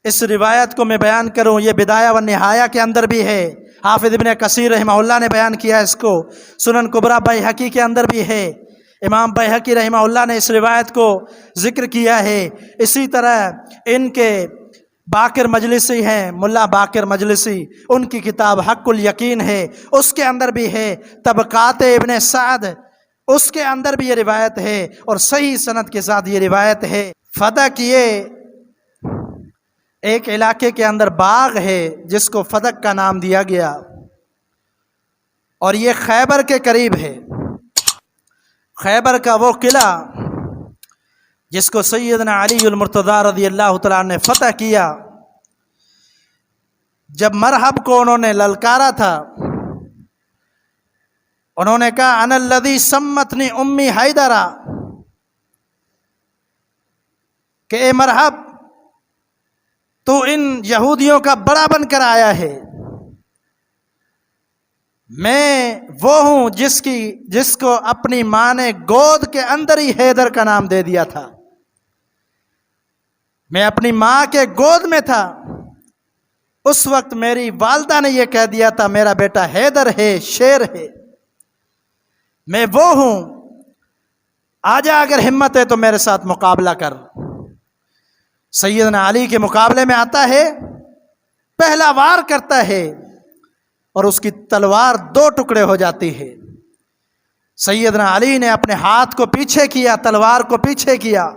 اس روایت کو میں بیان کروں، یہ بدایہ و نہایہ کے اندر بھی ہے، حافظ ابن کثیر رحمہ اللہ نے بیان کیا اس کو، سنن کبریٰ بیہقی کے اندر بھی ہے، امام بیہقی رحمہ اللہ نے اس روایت کو ذکر کیا ہے۔ اسی طرح ان کے باقر مجلسی ہیں، ملا باقر مجلسی، ان کی کتاب حق الیقین ہے، اس کے اندر بھی ہے۔ طبقات ابن سعد، اس کے اندر بھی یہ روایت ہے اور صحیح سند کے ساتھ یہ روایت ہے۔ فدق یہ ایک علاقے کے اندر باغ ہے جس کو فدق کا نام دیا گیا، اور یہ خیبر کے قریب ہے۔ خیبر کا وہ قلعہ جس کو سیدنا علی المرتضیٰ رضی اللہ تعالیٰ نے فتح کیا، جب مرحب کو انہوں نے للکارا تھا، انہوں نے کہا انا الذی سمتنی امی حیدرہ، کہ اے مرحب تو ان یہودیوں کا بڑا بن کر آیا ہے، میں وہ ہوں جس کو اپنی ماں نے گود کے اندر ہی حیدر کا نام دے دیا تھا، میں اپنی ماں کے گود میں تھا، اس وقت میری والدہ نے یہ کہہ دیا تھا میرا بیٹا حیدر ہے، شیر ہے، میں وہ ہوں، آجا اگر ہمت ہے تو میرے ساتھ مقابلہ کر۔ سیدنا علی کے مقابلے میں آتا ہے، پہلا وار کرتا ہے اور اس کی تلوار 2 ٹکڑے ہو جاتی ہے۔ سیدنا علی نے اپنے ہاتھ کو پیچھے کیا، تلوار کو پیچھے کیا،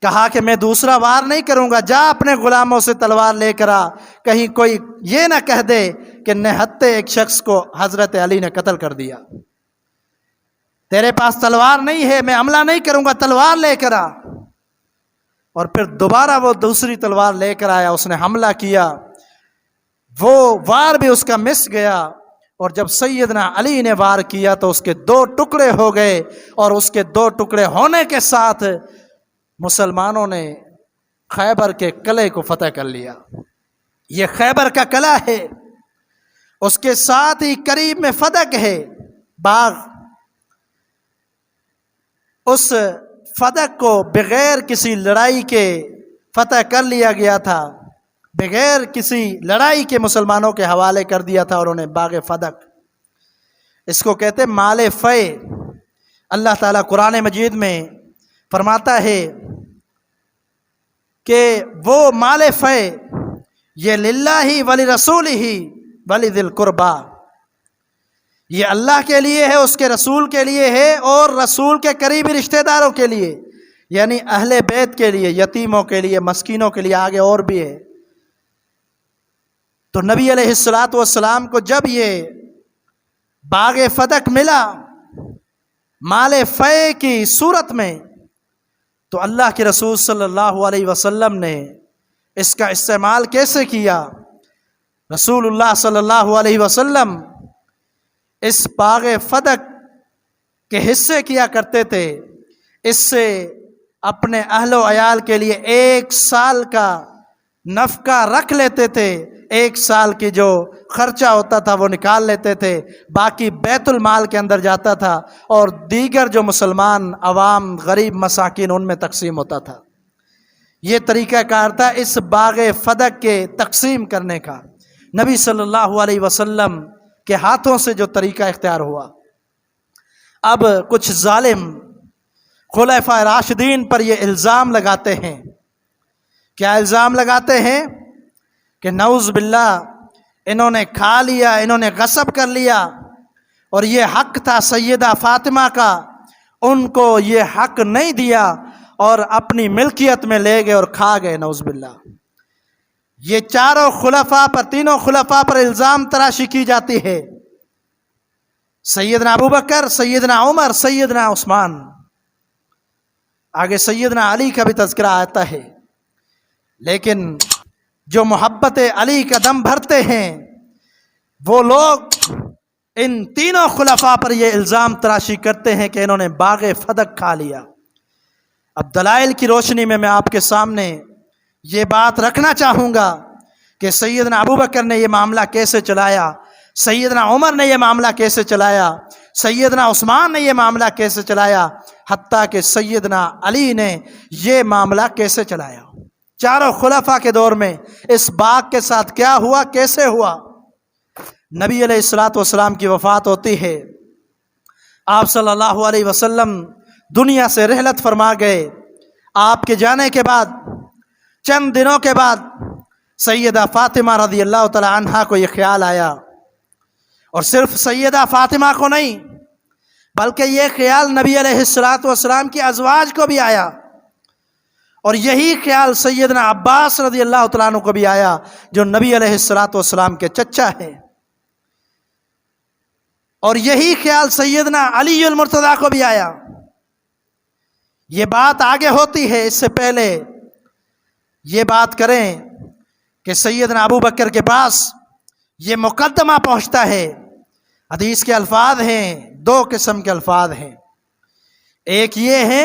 کہا کہ میں دوسرا وار نہیں کروں گا، جا اپنے غلاموں سے تلوار لے کر آ، کہیں کوئی یہ نہ کہہ دے کہ نہتے ایک شخص کو حضرت علی نے قتل کر دیا، تیرے پاس تلوار نہیں ہے، میں حملہ نہیں کروں گا، تلوار لے کر آ۔ اور پھر دوبارہ وہ دوسری تلوار لے کر آیا، اس نے حملہ کیا، وہ وار بھی اس کا مس گیا، اور جب سیدنا علی نے وار کیا تو اس کے 2 ٹکڑے ہو گئے، اور اس کے 2 ٹکڑے ہونے کے ساتھ مسلمانوں نے خیبر کے قلعے کو فتح کر لیا۔ یہ خیبر کا قلعہ ہے، اس کے ساتھ ہی قریب میں فدق ہے باغ۔ اس فدق کو بغیر کسی لڑائی کے فتح کر لیا گیا تھا، بغیر کسی لڑائی کے مسلمانوں کے حوالے کر دیا تھا، اور انہیں باغ فدق، اس کو کہتے مال فے۔ اللہ تعالیٰ قرآن مجید میں فرماتا ہے کہ وہ مال فے یہ للہ ولرسولہ ولذی القربیٰ، یہ اللہ کے لیے ہے، اس کے رسول کے لیے ہے، اور رسول کے قریبی رشتہ داروں کے لیے، یعنی اہل بیت کے لیے، یتیموں کے لیے، مسکینوں کے لیے، آگے اور بھی ہے۔ تو نبی علیہ السلام کو جب یہ باغ فدق ملا مال فے کی صورت میں، تو اللہ کے رسول صلی اللہ علیہ وسلم نے اس کا استعمال کیسے کیا؟ رسول اللہ صلی اللہ علیہ وسلم اس باغ فدق کے حصے کیا کرتے تھے، اس سے اپنے اہل و عیال کے لیے 1 سال کا نفقہ رکھ لیتے تھے، 1 سال کی جو خرچہ ہوتا تھا وہ نکال لیتے تھے، باقی بیت المال کے اندر جاتا تھا، اور دیگر جو مسلمان عوام غریب مساکین ان میں تقسیم ہوتا تھا۔ یہ طریقہ کار تھا اس باغ فدق کے تقسیم کرنے کا، نبی صلی اللہ علیہ وسلم کے ہاتھوں سے جو طریقہ اختیار ہوا۔ اب کچھ ظالم خلفائے راشدین پر یہ الزام لگاتے ہیں، کیا الزام لگاتے ہیں؟ کہ نعوذ باللہ انہوں نے کھا لیا، انہوں نے غصب کر لیا، اور یہ حق تھا سیدہ فاطمہ کا، ان کو یہ حق نہیں دیا اور اپنی ملکیت میں لے گئے اور کھا گئے، نعوذ باللہ۔ یہ تینوں خلفاء پر الزام تراشی کی جاتی ہے، سیدنا ابوبکر، سیدنا عمر، سیدنا عثمان، آگے سیدنا علی کا بھی تذکرہ آتا ہے، لیکن جو محبت علی کا دم بھرتے ہیں وہ لوگ ان تینوں خلفاء پر یہ الزام تراشی کرتے ہیں کہ انہوں نے باغ فدق کھا لیا۔ اب دلائل کی روشنی میں آپ کے سامنے یہ بات رکھنا چاہوں گا کہ سیدنا ابوبکر نے یہ معاملہ کیسے چلایا، سیدنا عمر نے یہ معاملہ کیسے چلایا، سیدنا عثمان نے یہ معاملہ کیسے چلایا، حتیٰ کہ سیدنا علی نے یہ معاملہ کیسے چلایا۔ چاروں خلفاء کے دور میں اس باغ کے ساتھ کیا ہوا، کیسے ہوا؟ نبی علیہ الصلوۃ والسلام کی وفات ہوتی ہے، آپ صلی اللہ علیہ وسلم دنیا سے رحلت فرما گئے۔ آپ کے جانے کے بعد چند دنوں کے بعد سیدہ فاطمہ رضی اللہ تعالی عنہا کو یہ خیال آیا، اور صرف سیدہ فاطمہ کو نہیں بلکہ یہ خیال نبی علیہ الصلوۃ والسلام کی ازواج کو بھی آیا، اور یہی خیال سیدنا عباس رضی اللہ تعالیٰ عنہ کو بھی آیا جو نبی علیہ الصلوۃ والسلام کے چچا ہیں، اور یہی خیال سیدنا علی المرتضیٰ کو بھی آیا۔ یہ بات آگے ہوتی ہے، اس سے پہلے یہ بات کریں کہ سیدنا ابو بکر کے پاس یہ مقدمہ پہنچتا ہے۔ حدیث کے الفاظ ہیں، دو قسم کے الفاظ ہیں۔ ایک یہ ہے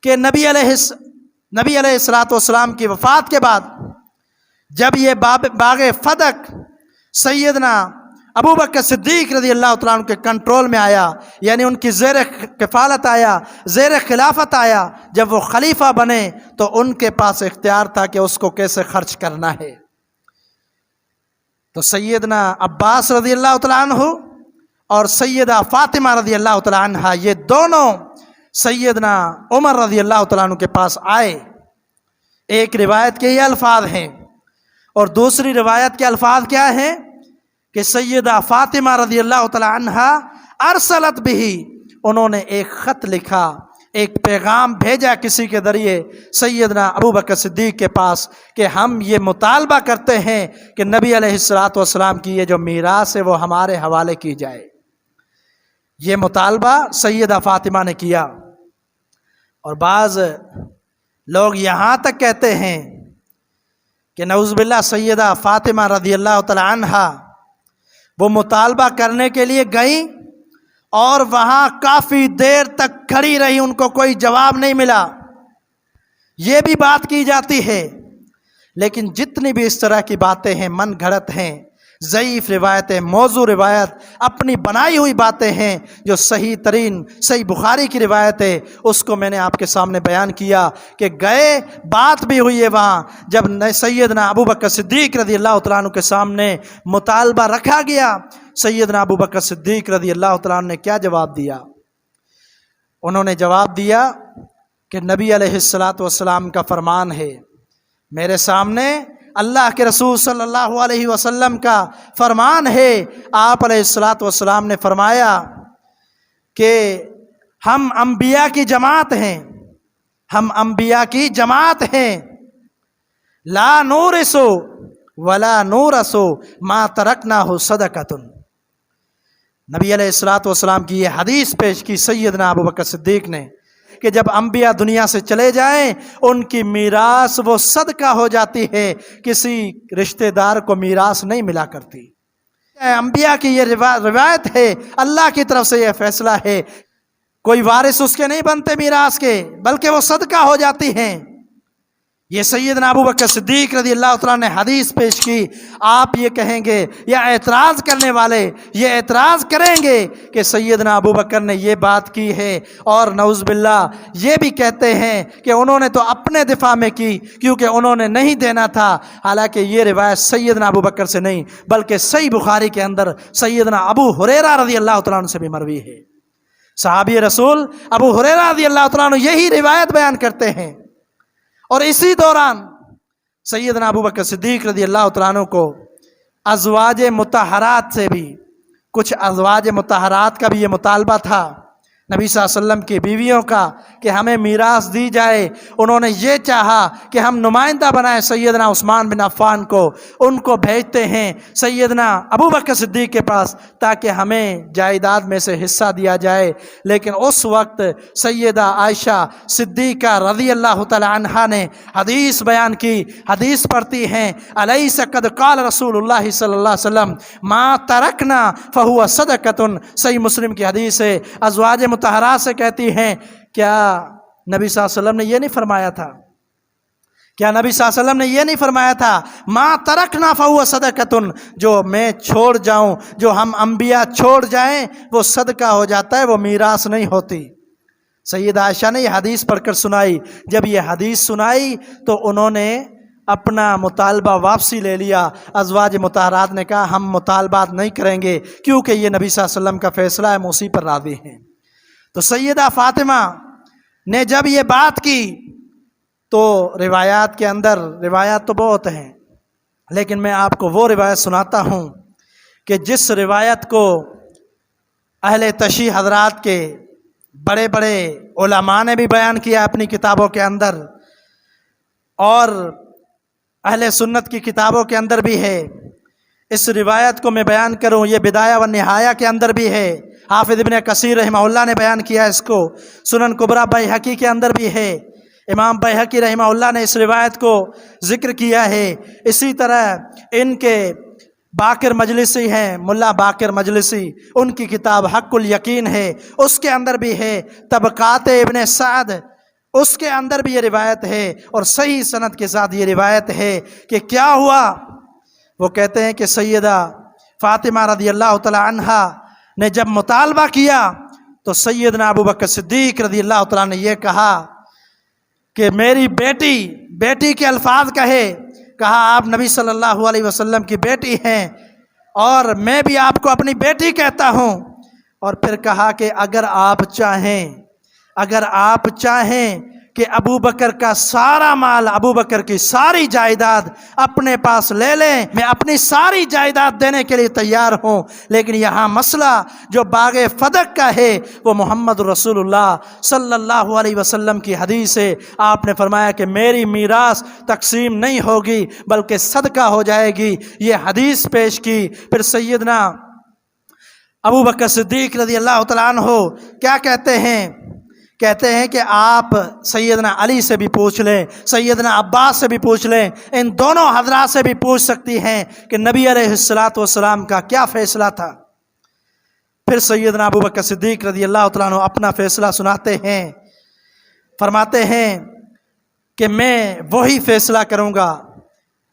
کہ نبی علیہ الصلوۃ والسلام کی وفات کے بعد جب یہ باغ فدق سیدنا ابو بکر صدیق رضی اللہ تعالیٰ عنہ کے کنٹرول میں آیا، یعنی ان کی زیر کفالت آیا، زیر خلافت آیا، جب وہ خلیفہ بنے تو ان کے پاس اختیار تھا کہ اس کو کیسے خرچ کرنا ہے۔ تو سیدنا عباس رضی اللہ تعالیٰ عنہ اور سیدہ فاطمہ رضی اللہ تعالیٰ عنہ یہ دونوں سیدنا عمر رضی اللہ تعالیٰ عنہ کے پاس آئے۔ ایک روایت کے یہ الفاظ ہیں، اور دوسری روایت کے الفاظ کیا ہیں کہ سیدہ فاطمہ رضی اللہ تعالی عنہا ارسلت بھی، انہوں نے ایک خط لکھا، ایک پیغام بھیجا کسی کے ذریعے سیدنا ابو بکر صدیق کے پاس کہ ہم یہ مطالبہ کرتے ہیں کہ نبی علیہ الصلوۃ والسلام کی یہ جو میراث ہے وہ ہمارے حوالے کی جائے۔ یہ مطالبہ سیدہ فاطمہ نے کیا، اور بعض لوگ یہاں تک کہتے ہیں کہ نعوذ باللہ سیدہ فاطمہ رضی اللہ تعالی عنہا وہ مطالبہ کرنے کے لیے گئیں اور وہاں کافی دیر تک کھڑی رہی، ان کو کوئی جواب نہیں ملا۔ یہ بھی بات کی جاتی ہے، لیکن جتنی بھی اس طرح کی باتیں ہیں من گھڑت ہیں، ضعیف روایتیں، موضوع روایت، اپنی بنائی ہوئی باتیں ہیں، جو صحیح ترین صحیح بخاری کی روایت ہے اس کو میں نے آپ کے سامنے بیان کیا کہ گئے، بات بھی ہوئی ہے وہاں۔ جب سیدنا ابو بکر صدیق رضی اللہ تعالیٰ عنہ کے سامنے مطالبہ رکھا گیا، سیدنا ابو بکر صدیق رضی اللہ تعالیٰ عنہ نے کیا جواب دیا؟ انہوں نے جواب دیا کہ نبی علیہ الصلوۃ والسلام کا فرمان ہے، میرے سامنے اللہ کے رسول صلی اللہ علیہ وسلم کا فرمان ہے۔ آپ علیہ الصلوۃ والسلام نے فرمایا کہ ہم انبیاء کی جماعت ہیں، ہم انبیاء کی جماعت ہیں، لا نورث ولا نورث ما ترکناہ صدقۃ۔ نبی علیہ الصلوۃ والسلام کی یہ حدیث پیش کی سیدنا ابو بکر صدیق نے کہ جب انبیاء دنیا سے چلے جائیں ان کی میراث وہ صدقہ ہو جاتی ہے، کسی رشتہ دار کو میراث نہیں ملا کرتی۔ انبیاء کی یہ روایت ہے، اللہ کی طرف سے یہ فیصلہ ہے، کوئی وارث اس کے نہیں بنتے میراث کے، بلکہ وہ صدقہ ہو جاتی ہیں۔ یہ سیدنا ابو بکر صدیق رضی اللہ تعالیٰ نے حدیث پیش کی۔ آپ یہ کہیں گے یا اعتراض کرنے والے یہ اعتراض کریں گے کہ سیدنا ابو بکر نے یہ بات کی ہے، اور نعوذ باللہ یہ بھی کہتے ہیں کہ انہوں نے تو اپنے دفاع میں کی کیونکہ انہوں نے نہیں دینا تھا، حالانکہ یہ روایت سیدنا ابو بکر سے نہیں بلکہ صحیح بخاری کے اندر سیدنا ابو ہریرہ رضی اللہ تعالیٰ عنہ سے بھی مروی ہے۔ صحابی رسول ابو ہریرہ رضی اللہ تعالیٰ عنہ یہی روایت بیان کرتے ہیں، اور اسی دوران سیدنا ابو بکر صدیق رضی اللہ تعالیٰ عنہ کو ازواج مطہرات سے بھی، کچھ ازواج مطہرات کا بھی یہ مطالبہ تھا نبی صلی اللہ علیہ وسلم کی بیویوں کا کہ ہمیں میراث دی جائے۔ انہوں نے یہ چاہا کہ ہم نمائندہ بنائیں سیدنا عثمان بن عفان کو، ان کو بھیجتے ہیں سیدنا ابو بکر صدیق کے پاس تاکہ ہمیں جائیداد میں سے حصہ دیا جائے، لیکن اس وقت سیدہ عائشہ صدیقہ رضی اللہ تعالی عنہا نے حدیث بیان کی، حدیث پڑھتی ہیں الیس قد قال رسول اللہ صلی اللہ علیہ وسلم ما ترکنا فہو صدقۃ، صحیح مسلم کی حدیث ہے۔ ازواج مطہرات سے کہتی ہیں کیا نبی صلی اللہ علیہ وسلم نے یہ نہیں فرمایا تھا، کیا نبی صلی اللہ علیہ وسلم نے یہ نہیں فرمایا تھا ما ترکنا فہو صدقۃ، جو میں چھوڑ جاؤں، جو ہم انبیاء چھوڑ جائیں وہ صدقہ ہو جاتا ہے، وہ میراث نہیں ہوتی۔ سید عائشہ نے یہ حدیث پڑھ کر سنائی. جب یہ حدیث سنائی تو انہوں نے اپنا مطالبہ واپسی لے لیا. ازواج مطہرات نے کہا ہم مطالبات نہیں کریں گے کیونکہ یہ نبی صلی اللہ علیہ وسلم کا فیصلہ ہے، ہم اسی پر راضی ہیں. تو سیدہ فاطمہ نے جب یہ بات کی تو روایات کے اندر، روایات تو بہت ہیں لیکن میں آپ کو وہ روایت سناتا ہوں کہ جس روایت کو اہل تشیع حضرات کے بڑے بڑے علماء نے بھی بیان کیا اپنی کتابوں کے اندر، اور اہل سنت کی کتابوں کے اندر بھی ہے. اس روایت کو میں بیان کروں، یہ بدایہ و نہایہ کے اندر بھی ہے. حافظ ابن کثیر رحمہ اللہ نے بیان کیا اس کو. سنن کبریٰ بیہقی کے اندر بھی ہے. امام بیہقی رحمہ اللہ نے اس روایت کو ذکر کیا ہے. اسی طرح ان کے باقر مجلسی ہیں، ملا باقر مجلسی، ان کی کتاب حق الیقین ہے، اس کے اندر بھی ہے. طبقات ابن سعد، اس کے اندر بھی یہ روایت ہے اور صحیح سند کے ساتھ یہ روایت ہے کہ کیا ہوا. وہ کہتے ہیں کہ سیدہ فاطمہ رضی اللہ تعالی عنہا نے جب مطالبہ کیا تو سیدنا ابوبکر صدیق رضی اللہ تعالیٰ نے یہ کہا کہ میری بیٹی کے الفاظ کہا آپ نبی صلی اللہ علیہ وسلم کی بیٹی ہیں اور میں بھی آپ کو اپنی بیٹی کہتا ہوں. اور پھر کہا کہ اگر آپ چاہیں کہ ابو بکر کا سارا مال، ابو بکر کی ساری جائیداد اپنے پاس لے لیں، میں اپنی ساری جائیداد دینے کے لیے تیار ہوں، لیکن یہاں مسئلہ جو باغ فدق کا ہے وہ محمد رسول اللہ صلی اللہ علیہ وسلم کی حدیث ہے. آپ نے فرمایا کہ میری میراث تقسیم نہیں ہوگی بلکہ صدقہ ہو جائے گی. یہ حدیث پیش کی. پھر سیدنا ابو بکر صدیق رضی اللہ تعالیٰ عنہ کیا کہتے ہیں کہ آپ سیدنا علی سے بھی پوچھ لیں، سیدنا عباس سے بھی پوچھ لیں، ان دونوں حضرات سے بھی پوچھ سکتی ہیں کہ نبی علیہ الصلوۃ والسلام کا کیا فیصلہ تھا. پھر سیدنا ابو بکر صدیق رضی اللہ تعالیٰ عنہ اپنا فیصلہ سناتے ہیں. فرماتے ہیں کہ میں وہی فیصلہ کروں گا.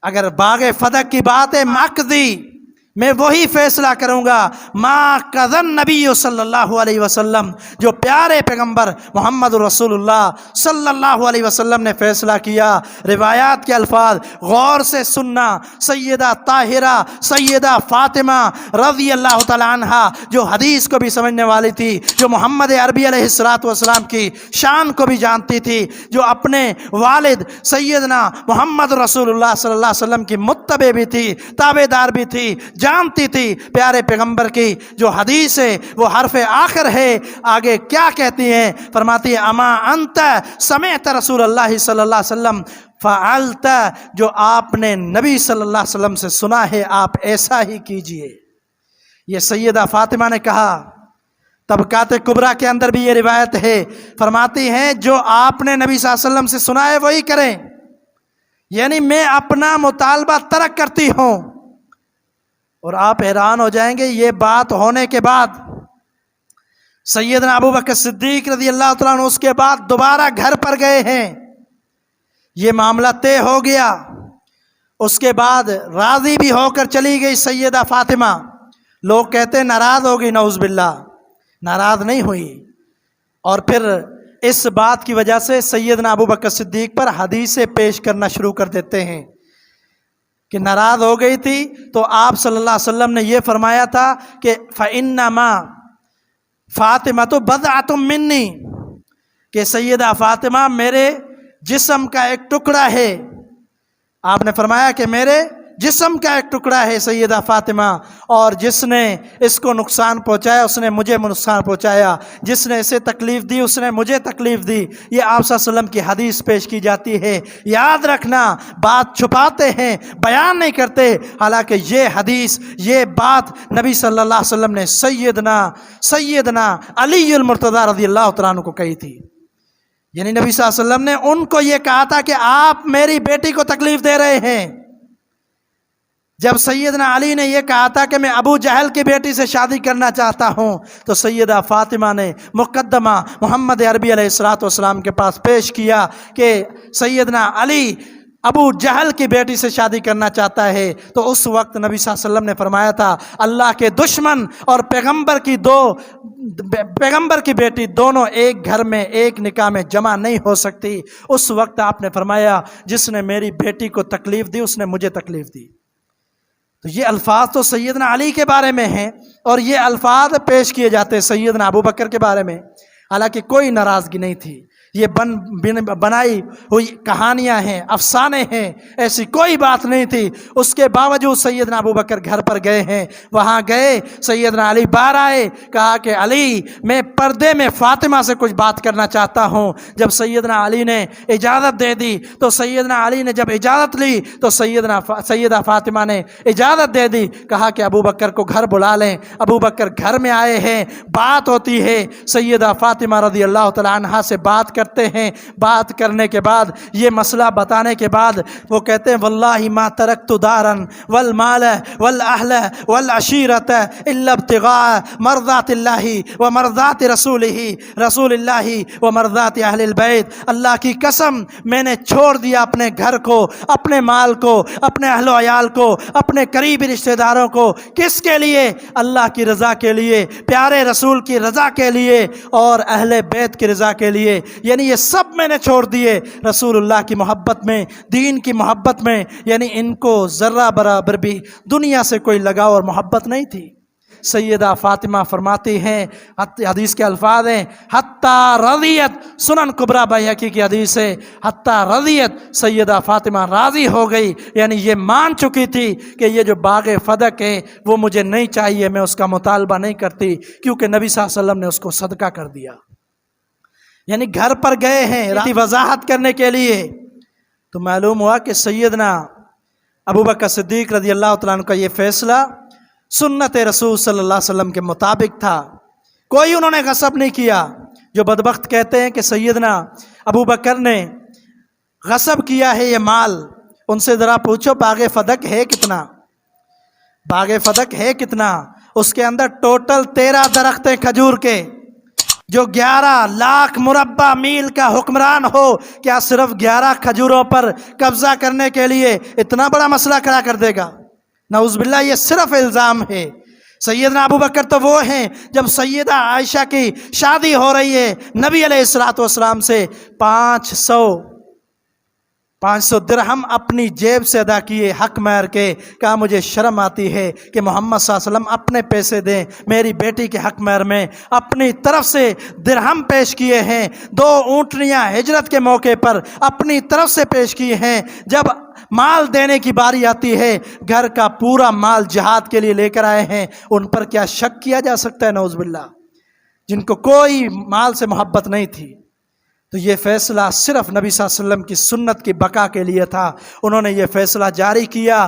اگر باغ فدق کی بات ہے مقضی، میں وہی فیصلہ کروں گا ما قضى نبی صلی اللہ علیہ وسلم، جو پیارے پیغمبر محمد رسول اللہ صلی اللہ علیہ وسلم نے فیصلہ کیا. روایات کے الفاظ غور سے سننا. سیدہ طاہرہ سیدہ فاطمہ رضی اللہ تعالی عنہا جو حدیث کو بھی سمجھنے والی تھی، جو محمد عربی علیہ الصلوۃ والسلام کی شان کو بھی جانتی تھی، جو اپنے والد سیدنا محمد رسول اللہ صلی اللہ علیہ وسلم کی متبع بھی تھی، تابع دار بھی تھی، جانتی تھی پیارے پیغمبر کی جو حدیث ہے وہ حرف آخر ہے. آگے کیا کہتی ہیں؟ فرماتی ہے اما انت سمعت رسول اللہ صلی اللہ علیہ وسلم فعلت، جو آپ نے نبی صلی اللہ علیہ وسلم سے سنا ہے آپ ایسا ہی کیجئے. یہ سیدہ فاطمہ نے کہا. طبقات کبریٰ کے اندر بھی یہ روایت ہے. فرماتی ہیں جو آپ نے نبی صلی اللہ علیہ وسلم سے سنا ہے وہی کریں، یعنی میں اپنا مطالبہ ترک کرتی ہوں. اور آپ حیران ہو جائیں گے، یہ بات ہونے کے بعد سیدنا ابوبکر صدیق رضی اللہ تعالیٰ عنہ اس کے بعد دوبارہ گھر پر گئے ہیں. یہ معاملہ طے ہو گیا. اس کے بعد راضی بھی ہو کر چلی گئی سیدہ فاطمہ. لوگ کہتے ہیں ناراض ہو گئی، نعوذ باللہ، ناراض نہیں ہوئی. اور پھر اس بات کی وجہ سے سیدنا ابوبکر صدیق پر حدیثیں پیش کرنا شروع کر دیتے ہیں کہ ناراض ہو گئی تھی تو آپ صلی اللہ علیہ وسلم نے یہ فرمایا تھا کہ فَإِنَّمَا فاطمہ بضعۃ منی، کہ سیدہ فاطمہ میرے جسم کا ایک ٹکڑا ہے. آپ نے فرمایا کہ میرے جسم کا ایک ٹکڑا ہے سیدہ فاطمہ، اور جس نے اس کو نقصان پہنچایا اس نے مجھے نقصان پہنچایا، جس نے اسے تکلیف دی اس نے مجھے تکلیف دی. یہ آپ صلی اللہ علیہ وسلم کی حدیث پیش کی جاتی ہے. یاد رکھنا، بات چھپاتے ہیں، بیان نہیں کرتے، حالانکہ یہ حدیث، یہ بات نبی صلی اللہ علیہ وسلم نے سیدنا علی المرتضیٰ رضی اللہ تعالیٰ عنہ کو کہی تھی. یعنی نبی صلی اللہ علیہ وسلم نے ان کو یہ کہا تھا کہ آپ میری بیٹی کو تکلیف دے رہے ہیں. جب سیدنا علی نے یہ کہا تھا کہ میں ابو جہل کی بیٹی سے شادی کرنا چاہتا ہوں تو سیدہ فاطمہ نے مقدمہ محمد عربی علیہ الصلوۃ والسلام کے پاس پیش کیا کہ سیدنا علی ابو جہل کی بیٹی سے شادی کرنا چاہتا ہے، تو اس وقت نبی صلی اللہ علیہ وسلم نے فرمایا تھا اللہ کے دشمن اور پیغمبر کی بیٹی دونوں ایک گھر میں ایک نکاح میں جمع نہیں ہو سکتی۔ اس وقت آپ نے فرمایا جس نے میری بیٹی کو تکلیف دی اس نے مجھے تکلیف دی۔ تو یہ الفاظ تو سیدنا علی کے بارے میں ہیں، اور یہ الفاظ پیش کیے جاتے سیدنا ابو بکر کے بارے میں، حالانکہ کوئی ناراضگی نہیں تھی۔ یہ بنائی ہوئی کہانیاں ہیں، افسانے ہیں، ایسی کوئی بات نہیں تھی۔ اس کے باوجود سیدنا ابو بکر گھر پر گئے ہیں، وہاں گئے، سیدنا علی باہر آئے، کہا کہ علی میں پردے میں فاطمہ سے کچھ بات کرنا چاہتا ہوں۔ جب سیدنا علی نے اجازت دے دی تو سیدنا علی نے جب اجازت لی تو سیدہ فاطمہ نے اجازت دے دی، کہا کہ ابو بکر کو گھر بلا لیں۔ ابو بکر گھر میں آئے ہیں، بات ہوتی ہے، سیدہ فاطمہ رضی اللہ تعالیٰ عنہا سے بات کرتے ہیں۔ بات کرنے کے بعد یہ مسئلہ بتانے کے بعد وہ کہتے ہیں واللہ ما ترکت دارا والمال والاہل والعشیرت الا ابتغاء مرضات اللہ ومرضات رسول اللہ ومرضات اہل البیت۔ اللہ کی قسم میں نے چھوڑ دیا اپنے گھر کو، اپنے مال کو، اپنے اہل و عیال کو، اپنے قریبی رشتہ داروں کو، کس کے لیے؟ اللہ کی رضا کے لیے، پیارے رسول کی رضا کے لیے، اور اہل بیت کی رضا کے لیے۔ یعنی یہ سب میں نے چھوڑ دیے رسول اللہ کی محبت میں، دین کی محبت میں۔ یعنی ان کو ذرہ برابر بھی دنیا سے کوئی لگاؤ اور محبت نہیں تھی۔ سیدہ فاطمہ فرماتی ہیں، حدیث کے الفاظ ہیں حتیٰ رضیت، سنن کبریٰ بیہقی کی حدیث ہے، حتیٰ رضیت، سیدہ فاطمہ راضی ہو گئی، یعنی یہ مان چکی تھی کہ یہ جو باغ فدق ہے وہ مجھے نہیں چاہیے، میں اس کا مطالبہ نہیں کرتی، کیونکہ نبی صلی اللہ علیہ وسلم نے اس کو صدقہ کر دیا۔ یعنی گھر پر گئے ہیں وضاحت کرنے کے لیے، تو معلوم ہوا کہ سیدنا ابو بکر صدیق رضی اللہ تعالیٰ عنہ کا یہ فیصلہ سنت رسول صلی اللہ علیہ وسلم کے مطابق تھا، کوئی انہوں نے غصب نہیں کیا۔ جو بدبخت کہتے ہیں کہ سیدنا ابو بکر نے غصب کیا ہے یہ مال، ان سے ذرا پوچھو باغ فدق ہے کتنا؟ باغ فدق ہے کتنا؟ اس کے اندر ٹوٹل 13 درخت ہیں کھجور کے، جو 11 لاکھ مربع میل کا حکمران ہو، کیا صرف 11 کھجوروں پر قبضہ کرنے کے لیے اتنا بڑا مسئلہ کھڑا کر دے گا؟ نعوذ باللہ، یہ صرف الزام ہے۔ سیدنا ابو بکر تو وہ ہیں جب سیدہ عائشہ کی شادی ہو رہی ہے، نبی علیہ الصلوۃ والسلام سے 500 درہم اپنی جیب سے ادا کیے حق مہر کے، کہا مجھے شرم آتی ہے کہ محمد صلی اللہ علیہ وسلم اپنے پیسے دیں، میری بیٹی کے حق مہر میں اپنی طرف سے درہم پیش کیے ہیں، 2 اونٹنیاں ہجرت کے موقع پر اپنی طرف سے پیش کیے ہیں۔ جب مال دینے کی باری آتی ہے، گھر کا پورا مال جہاد کے لیے لے کر آئے ہیں، ان پر کیا شک کیا جا سکتا ہے؟ نعوذ باللہ، جن کو کوئی مال سے محبت نہیں تھی۔ تو یہ فیصلہ صرف نبی صلی اللہ علیہ وسلم کی سنت کی بقا کے لیے تھا، انہوں نے یہ فیصلہ جاری کیا۔